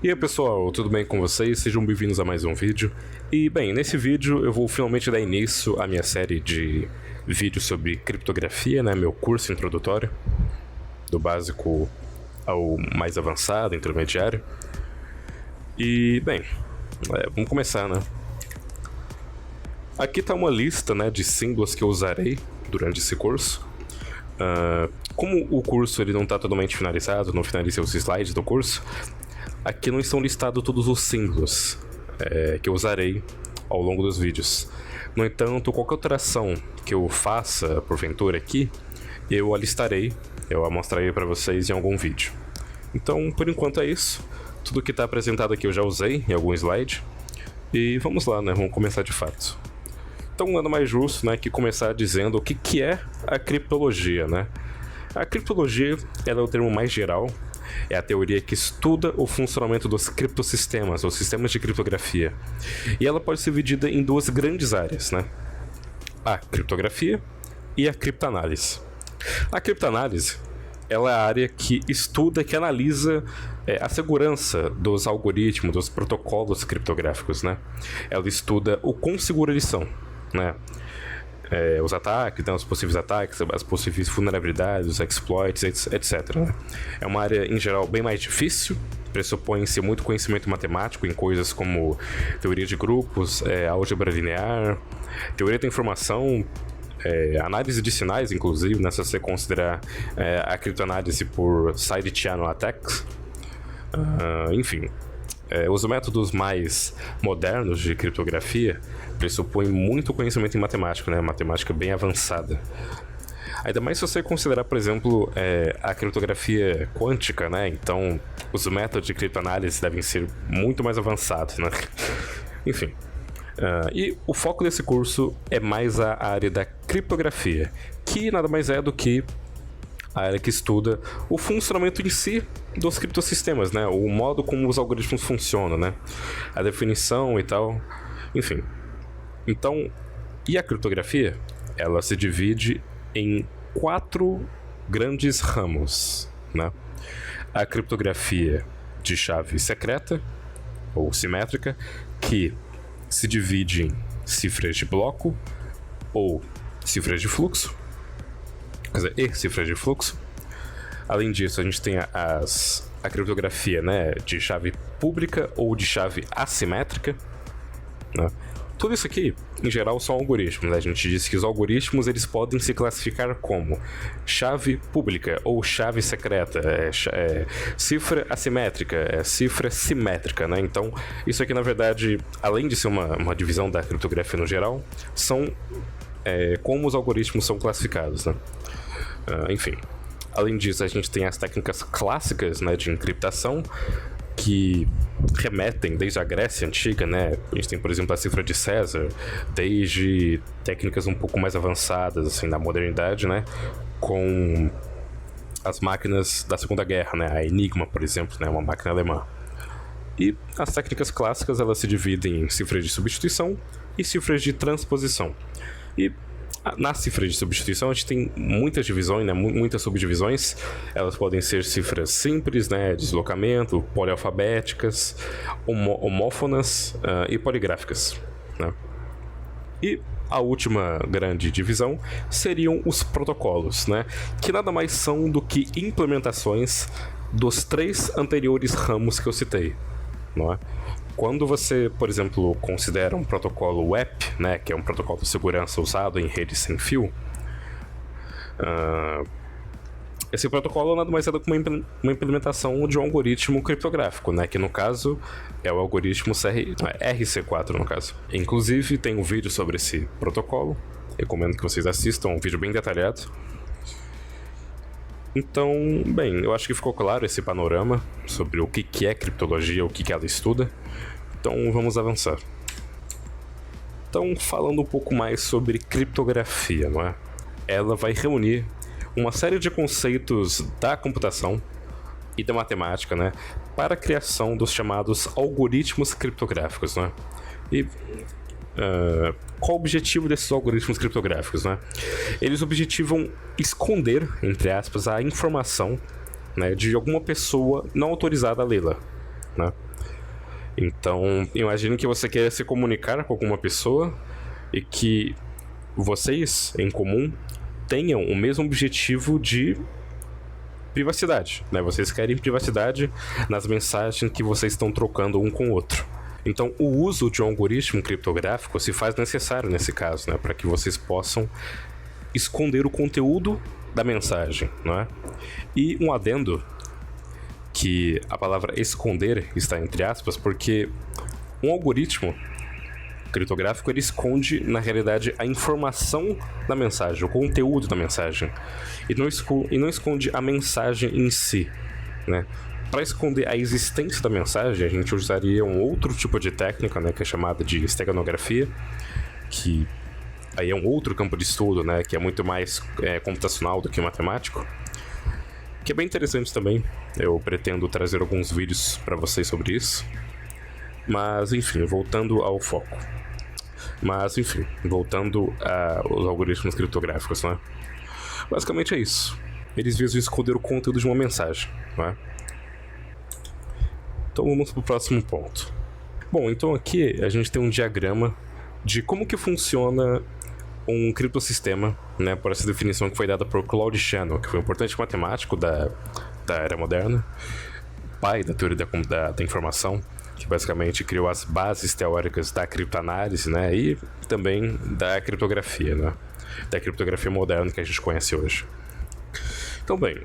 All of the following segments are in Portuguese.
E aí pessoal, tudo bem com vocês? Sejam bem-vindos a mais um vídeo. E bem, nesse vídeo eu vou finalmente dar início à minha série de vídeos sobre criptografia, né? Meu curso introdutório, do básico ao mais avançado, intermediário. E bem, vamos começar, né? Aqui está uma lista, né, de símbolos que eu usarei durante esse curso. Como o curso ele não está totalmente finalizado, não finalizei os slides do curso, aqui não estão listados todos os símbolos que eu usarei ao longo dos vídeos. No entanto, qualquer alteração que eu faça, porventura, aqui, eu alistarei, eu a mostrarei para vocês em algum vídeo. Então, por enquanto é isso. Tudo que está apresentado aqui eu já usei em algum slide. E vamos lá, né? Vamos começar de fato. Então, nada mais justo, né, que começar dizendo o que é a criptologia, né? A criptologia ela é o termo mais geral, é a teoria que estuda o funcionamento dos criptossistemas, ou sistemas de criptografia. E ela pode ser dividida em duas grandes áreas, né? A criptografia e a criptanálise. A criptanálise ela é a área que estuda, que analisa a segurança dos algoritmos, dos protocolos criptográficos, né? Ela estuda o quão seguros eles são, né? Os ataques, né, os possíveis ataques, as possíveis vulnerabilidades, os exploits, etc. Né? É uma área, em geral, bem mais difícil, pressupõe-se muito conhecimento matemático em coisas como teoria de grupos, álgebra linear, teoria da informação, análise de sinais, inclusive, né, se você considerar a criptoanálise por side channel attacks, enfim. Os métodos mais modernos de criptografia pressupõem muito conhecimento em matemática, né? Matemática bem avançada. Ainda mais se você considerar, por exemplo, a criptografia quântica, né? Então, os métodos de criptoanálise devem ser muito mais avançados, né? Enfim. E o foco desse curso é mais a área da criptografia, que nada mais é do que a área que estuda o funcionamento em si dos criptossistemas, né? O modo como os algoritmos funcionam, né? A definição e tal, enfim. Então, e a criptografia? Ela se divide em 4 grandes ramos, né? A criptografia de chave secreta, ou simétrica, que se divide em cifras de bloco, ou cifras de fluxo, quer dizer, e cifras de fluxo. Além disso, a gente tem a criptografia, né, de chave pública ou de chave assimétrica, né? Tudo isso aqui, em geral, são algoritmos, né? A gente disse que os algoritmos eles podem se classificar como chave pública ou chave secreta, cifra assimétrica, cifra simétrica, né? Então, isso aqui, na verdade, além de ser uma divisão da criptografia no geral, são como os algoritmos são classificados, né? Enfim, além disso, a gente tem as técnicas clássicas, né, de encriptação, que remetem desde a Grécia Antiga, né? A gente tem, por exemplo, a cifra de César, desde técnicas um pouco mais avançadas, assim, na modernidade, né? Com as máquinas da Segunda Guerra, né? A Enigma, por exemplo, né? Uma máquina alemã. E as técnicas clássicas, elas se dividem em cifras de substituição e cifras de transposição. E na cifra de substituição a gente tem muitas divisões, né, muitas subdivisões. Elas podem ser cifras simples, né, deslocamento, polialfabéticas, homófonas e poligráficas, né? E a última grande divisão seriam os protocolos, né, que nada mais são do que implementações dos 3 anteriores ramos que eu citei, não é? Quando você, por exemplo, considera um protocolo WEP, né, que é um protocolo de segurança usado em redes sem fio, esse protocolo nada mais é do que uma implementação de um algoritmo criptográfico, né, que no caso é o algoritmo RC4, no caso. Inclusive, tem um vídeo sobre esse protocolo, recomendo que vocês assistam, um vídeo bem detalhado. Então, bem, eu acho que ficou claro esse panorama sobre o que é criptologia, o que ela estuda. Então, vamos avançar. Então, falando um pouco mais sobre criptografia, não é? Ela vai reunir uma série de conceitos da computação e da matemática, né, para a criação dos chamados algoritmos criptográficos, né? E qual o objetivo desses algoritmos criptográficos, né? Eles objetivam esconder, entre aspas, a informação, né, de alguma pessoa não autorizada a lê-la, né? Então, imagine que você quer se comunicar com alguma pessoa e que vocês, em comum, tenham o mesmo objetivo de privacidade, né? Vocês querem privacidade nas mensagens que vocês estão trocando um com o outro. Então, o uso de um algoritmo criptográfico se faz necessário nesse caso, né? Para que vocês possam esconder o conteúdo da mensagem, não é? E um adendo, que a palavra esconder está entre aspas, porque um algoritmo criptográfico ele esconde, na realidade, a informação da mensagem, o conteúdo da mensagem, e não esconde a mensagem em si, né? Para esconder a existência da mensagem, a gente usaria um outro tipo de técnica, né, que é chamada de esteganografia, que aí é um outro campo de estudo, né, que é muito mais computacional do que matemático, que é bem interessante também. Eu pretendo trazer alguns vídeos para vocês sobre isso. Mas, enfim, voltando ao foco. Voltando aos algoritmos criptográficos, né? Basicamente é isso. Eles visam esconder o conteúdo de uma mensagem, não é? Então vamos para o próximo ponto. Bom, então aqui a gente tem um diagrama de como que funciona um criptosistema, né, por essa definição que foi dada por Claude Shannon, que foi um importante matemático da era moderna, pai da teoria da informação, que basicamente criou as bases teóricas da criptoanálise, né, e também da criptografia, né, da criptografia moderna que a gente conhece hoje. Então, bem,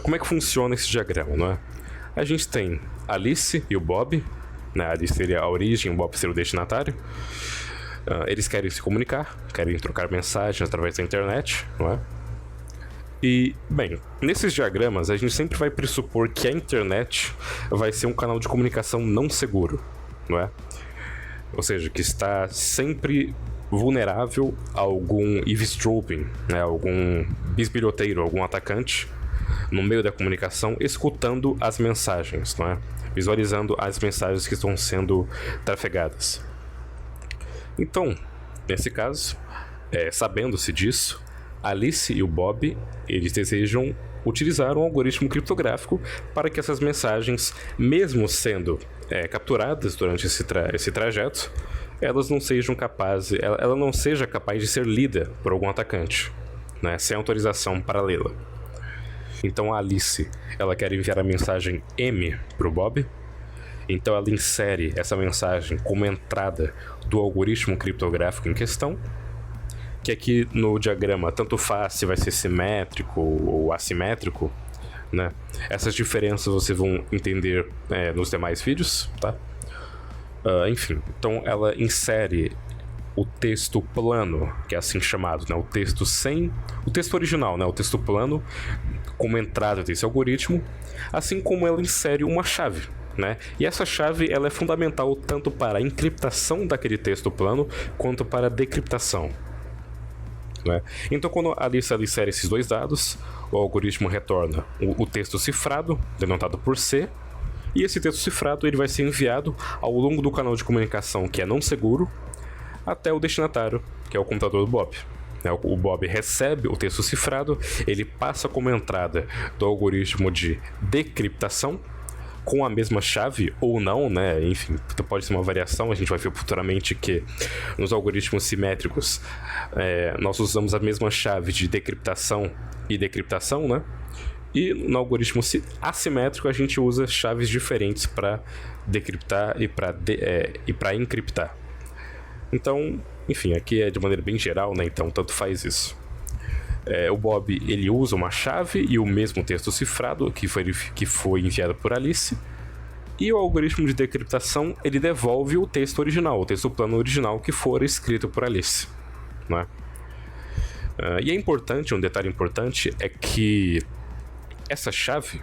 como é que funciona esse diagrama, não é? A gente tem Alice e o Bob, né, a Alice seria a origem, o Bob seria o destinatário. Eles querem se comunicar, querem trocar mensagens através da internet, não é? E, bem, nesses diagramas a gente sempre vai pressupor que a internet vai ser um canal de comunicação não seguro, não é? Ou seja, que está sempre vulnerável a algum eavesdropping, né? Algum bisbilhoteiro, algum atacante no meio da comunicação, escutando as mensagens, não é? Visualizando as mensagens que estão sendo trafegadas. Então, nesse caso, sabendo-se disso, Alice e o Bob, eles desejam utilizar um algoritmo criptográfico para que essas mensagens, mesmo sendo capturadas durante esse trajeto, elas não sejam capazes, ela não seja capaz de ser lida por algum atacante, né, sem autorização paralela. Então a Alice, ela quer enviar a mensagem M para o Bob. Então ela insere essa mensagem como entrada do algoritmo criptográfico em questão, que aqui no diagrama tanto faz se vai ser simétrico ou assimétrico, né? Essas diferenças vocês vão entender nos demais vídeos, tá? Enfim, então ela insere o texto plano, que é assim chamado, né? O texto original, né? O texto plano como entrada desse algoritmo, assim como ela insere uma chave, né? E essa chave ela é fundamental tanto para a encriptação daquele texto plano quanto para a decriptação, né? Então, quando a Alice insere esses dois dados, o algoritmo retorna o texto cifrado, denotado por C, e esse texto cifrado ele vai ser enviado ao longo do canal de comunicação que é não seguro até o destinatário, que é o computador do Bob. O Bob recebe o texto cifrado, ele passa como entrada do algoritmo de decriptação com a mesma chave ou não, né? Enfim, pode ser uma variação. A gente vai ver futuramente que nos algoritmos simétricos nós usamos a mesma chave de decriptação e decriptação, né? E no algoritmo assimétrico a gente usa chaves diferentes para decriptar e para encriptar. Então, enfim, aqui é de maneira bem geral, né? Então tanto faz isso. O Bob ele usa uma chave e o mesmo texto cifrado que foi enviado por Alice, e o algoritmo de decriptação ele devolve o texto original, o texto plano original que for escrito por Alice, não é? E é importante, um detalhe importante é que essa chave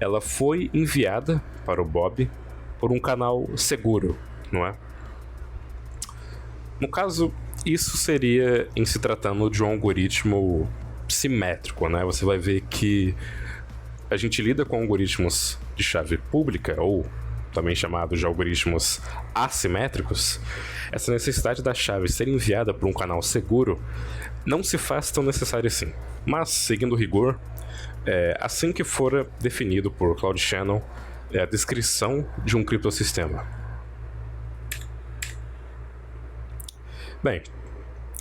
ela foi enviada para o Bob por um canal seguro, não é? No caso, isso seria em se tratando de um algoritmo simétrico, né? Você vai ver que a gente lida com algoritmos de chave pública, ou também chamados de algoritmos assimétricos. Essa necessidade da chave ser enviada por um canal seguro não se faz tão necessária assim. Mas, seguindo o rigor, assim que for definido por Claude Shannon, é a descrição de um criptossistema. Bem,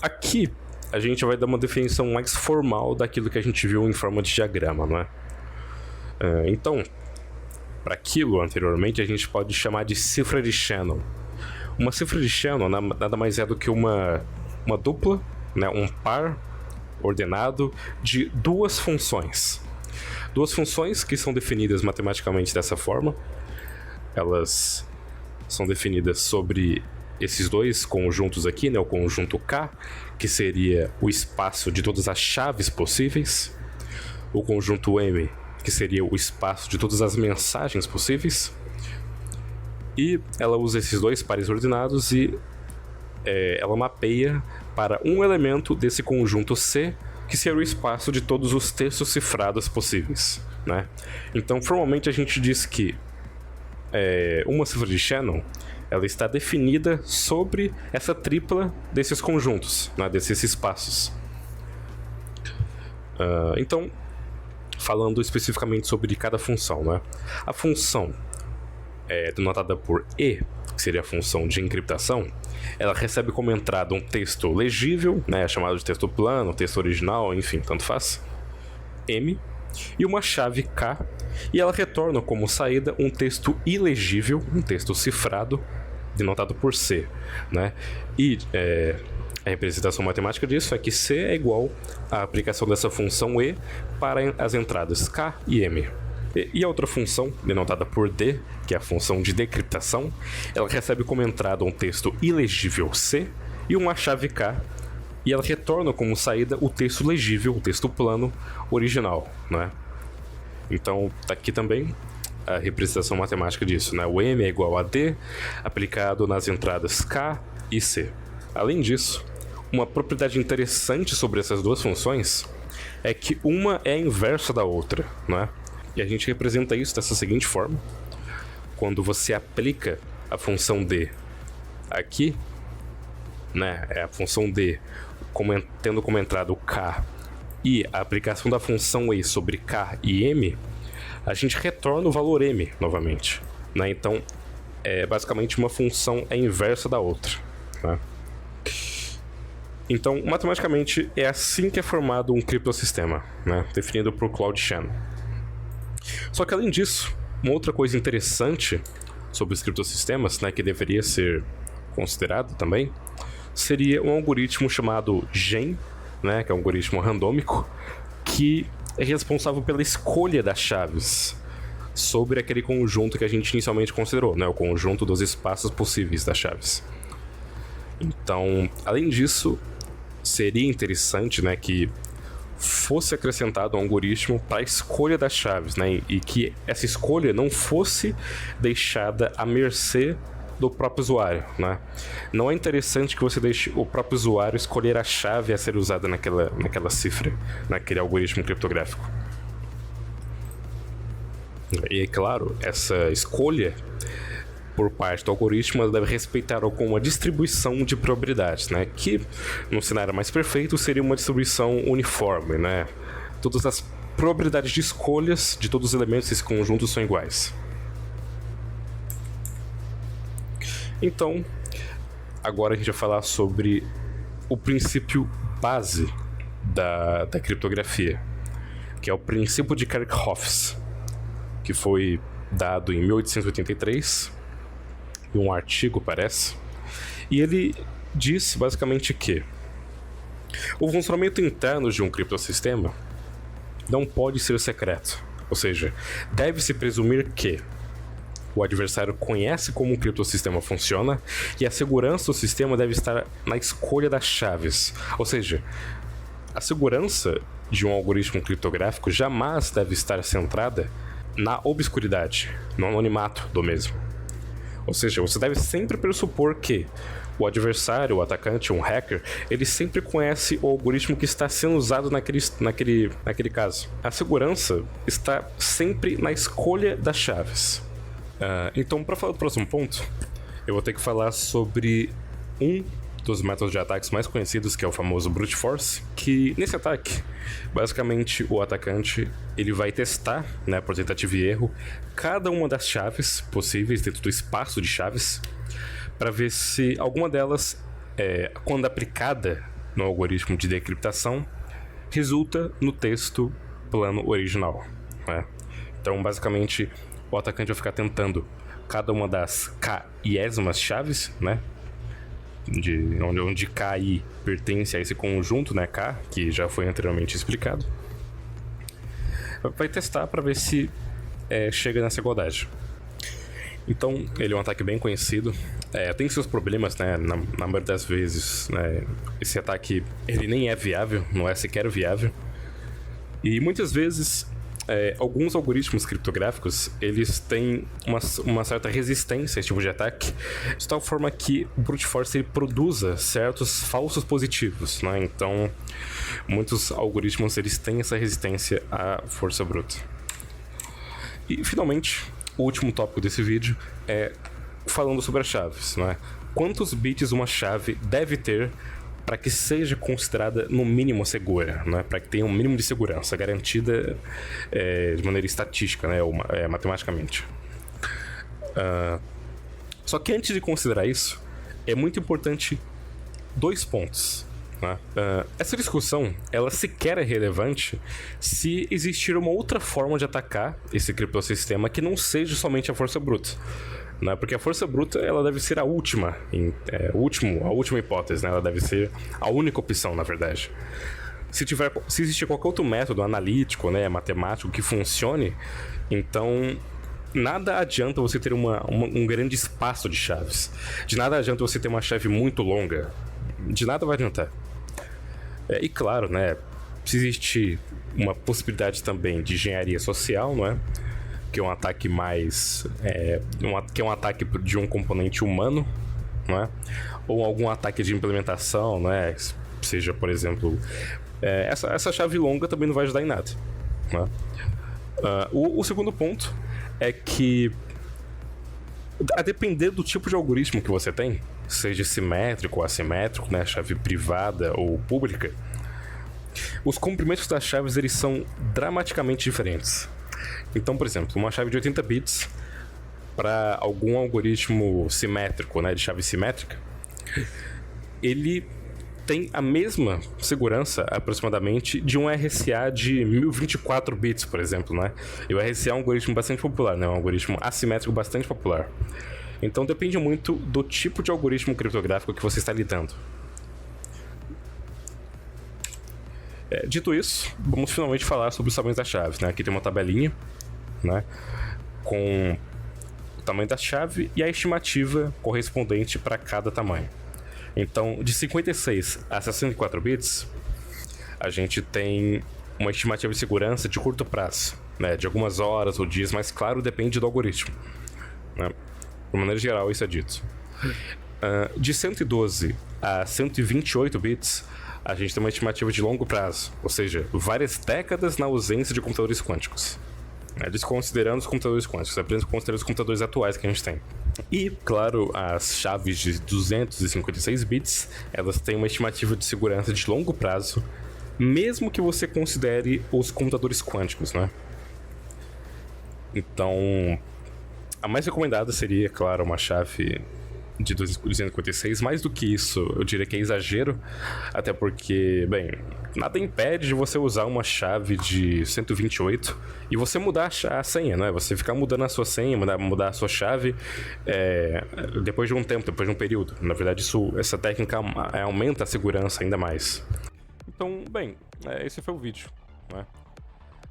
aqui a gente vai dar uma definição mais formal daquilo que a gente viu em forma de diagrama, não é? Então, para aquilo anteriormente, a gente pode chamar de cifra de Shannon. Uma cifra de Shannon nada mais é do que uma dupla, né, um par ordenado de duas funções. Duas funções que são definidas matematicamente dessa forma. Elas são definidas sobre esses dois conjuntos aqui, né, o conjunto K, que seria o espaço de todas as chaves possíveis, o conjunto M, que seria o espaço de todas as mensagens possíveis, e ela usa esses dois pares ordenados e ela mapeia para um elemento desse conjunto C, que seria o espaço de todos os textos cifrados possíveis, né? Então, formalmente a gente diz que uma cifra de Shannon ela está definida sobre essa tripla desses conjuntos, né, desses espaços. Então, falando especificamente sobre cada função, né? A função denotada por E, que seria a função de encriptação, ela recebe como entrada um texto legível, né, chamado de texto plano, texto original, enfim, tanto faz, M, e uma chave K, e ela retorna como saída um texto ilegível, um texto cifrado, denotado por C, né? E a representação matemática disso é que C é igual à aplicação dessa função E para as entradas K e M. E a outra função, denotada por D, que é a função de decriptação, ela recebe como entrada um texto ilegível C e uma chave K, e ela retorna como saída o texto legível, o texto plano original, né? Então, tá aqui também a representação matemática disso, né? O M é igual a D, aplicado nas entradas K e C. Além disso, uma propriedade interessante sobre essas duas funções é que uma é a inversa da outra, né? E a gente representa isso dessa seguinte forma. Quando você aplica a função D aqui, né, a função D tendo como entrada o K e a aplicação da função E sobre K e M, a gente retorna o valor M novamente, né? Então, basicamente uma função é inversa da outra, né? Então, matematicamente, é assim que é formado um criptossistema, né, definido por Claude Shannon. Só que, além disso, uma outra coisa interessante sobre os criptossistemas, né, que deveria ser considerado também, seria um algoritmo chamado GEM, né, que é um algoritmo randômico, que é responsável pela escolha das chaves sobre aquele conjunto que a gente inicialmente considerou, né, o conjunto dos espaços possíveis das chaves. Então, além disso, seria interessante, né, que fosse acrescentado um algoritmo para a escolha das chaves, né, e que essa escolha não fosse deixada à mercê do próprio usuário, né? Não é interessante que você deixe o próprio usuário escolher a chave a ser usada naquela cifra, naquele algoritmo criptográfico. E, claro, essa escolha por parte do algoritmo ela deve respeitar alguma distribuição de probabilidades, né? Que, no cenário mais perfeito, seria uma distribuição uniforme, né? Todas as probabilidades de escolhas de todos os elementos desse conjunto são iguais. Então, agora a gente vai falar sobre o princípio base da criptografia, que é o princípio de Kerckhoffs, que foi dado em 1883, em um artigo, parece, e ele diz basicamente que o funcionamento interno de um criptossistema não pode ser secreto, ou seja, deve-se presumir que o adversário conhece como um criptossistema funciona e a segurança do sistema deve estar na escolha das chaves. Ou seja, a segurança de um algoritmo criptográfico jamais deve estar centrada na obscuridade, no anonimato do mesmo. Ou seja, você deve sempre pressupor que o adversário, o atacante, um hacker, ele sempre conhece o algoritmo que está sendo usado naquele caso. A segurança está sempre na escolha das chaves. Então, para falar do próximo ponto, eu vou ter que falar sobre um dos métodos de ataques mais conhecidos, que é o famoso Brute Force, que nesse ataque, basicamente o atacante ele vai testar, né, por tentativa e erro, cada uma das chaves possíveis dentro do espaço de chaves, para ver se alguma delas, quando aplicada no algoritmo de decriptação, resulta no texto plano original, né? Então, basicamente, o atacante vai ficar tentando cada uma das k-iésmas chaves, né? Onde K e I pertence a esse conjunto, né? K, que já foi anteriormente explicado. Vai testar para ver se chega nessa igualdade. Então, ele é um ataque bem conhecido. Tem seus problemas, né? Na maioria das vezes, né? Esse ataque ele nem é viável, não é sequer viável. E muitas vezes, alguns algoritmos criptográficos eles têm uma certa resistência a esse tipo de ataque, de tal forma que o Brute Force ele produza certos falsos positivos, né? Então, muitos algoritmos eles têm essa resistência à força bruta. E, finalmente, o último tópico desse vídeo é falando sobre as chaves, né? Quantos bits uma chave deve ter para que seja considerada no mínimo segura, né? Para que tenha um mínimo de segurança garantida de maneira estatística, né? Ou matematicamente. Só que antes de considerar isso, é muito importante 2 pontos. Né? Essa discussão ela sequer é relevante se existir uma outra forma de atacar esse criptossistema que não seja somente a força bruta, né? Porque a força bruta ela deve ser a última hipótese, né? Ela deve ser a única opção, na verdade. Se existir qualquer outro método analítico, né, matemático que funcione, então nada adianta você ter um grande espaço de chaves. De nada adianta você ter uma chave muito longa. De nada vai adiantar. E claro, né, se existir uma possibilidade também de engenharia social, não é? Que é um ataque mais... que é um ataque de um componente humano, não é? Ou algum ataque de implementação, não é? Seja, por exemplo... essa chave longa também não vai ajudar em nada, não é? O segundo ponto é que, a depender do tipo de algoritmo que você tem, seja simétrico ou assimétrico, né, chave privada ou pública, os comprimentos das chaves eles são dramaticamente diferentes. Então, por exemplo, uma chave de 80 bits para algum algoritmo simétrico, né, de chave simétrica, ele tem a mesma segurança, aproximadamente, de um RSA de 1024 bits, por exemplo, né? E o RSA é um algoritmo bastante popular, né? Um algoritmo assimétrico bastante popular. Então depende muito do tipo de algoritmo criptográfico que você está lidando. Dito isso, vamos finalmente falar sobre os tamanhos das chaves, né? Aqui tem uma tabelinha, né, com o tamanho da chave e a estimativa correspondente para cada tamanho. Então, de 56 a 64 bits, a gente tem uma estimativa de segurança de curto prazo, né, de algumas horas ou dias, mas claro, depende do algoritmo, né? De maneira geral, isso é dito. De 112 a 128 bits, a gente tem uma estimativa de longo prazo, ou seja, várias décadas na ausência de computadores quânticos, né, desconsiderando os computadores quânticos, apenas considerando os computadores atuais que a gente tem. E, claro, as chaves de 256 bits, elas têm uma estimativa de segurança de longo prazo, mesmo que você considere os computadores quânticos, né? Então, a mais recomendada seria, claro, uma chave de 256. Mais do que isso, eu diria que é exagero, até porque, bem, nada impede de você usar uma chave de 128 e você mudar a senha, né? Você ficar mudando a sua senha, mudar a sua chave depois de um tempo, depois de um período. Na verdade, essa técnica aumenta a segurança ainda mais. Então, bem, esse foi o vídeo, né?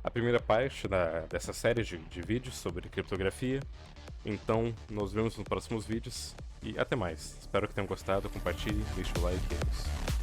A primeira parte dessa série de vídeos sobre criptografia. Então, nos vemos nos próximos vídeos e até mais. Espero que tenham gostado, compartilhe, deixe o like e é isso.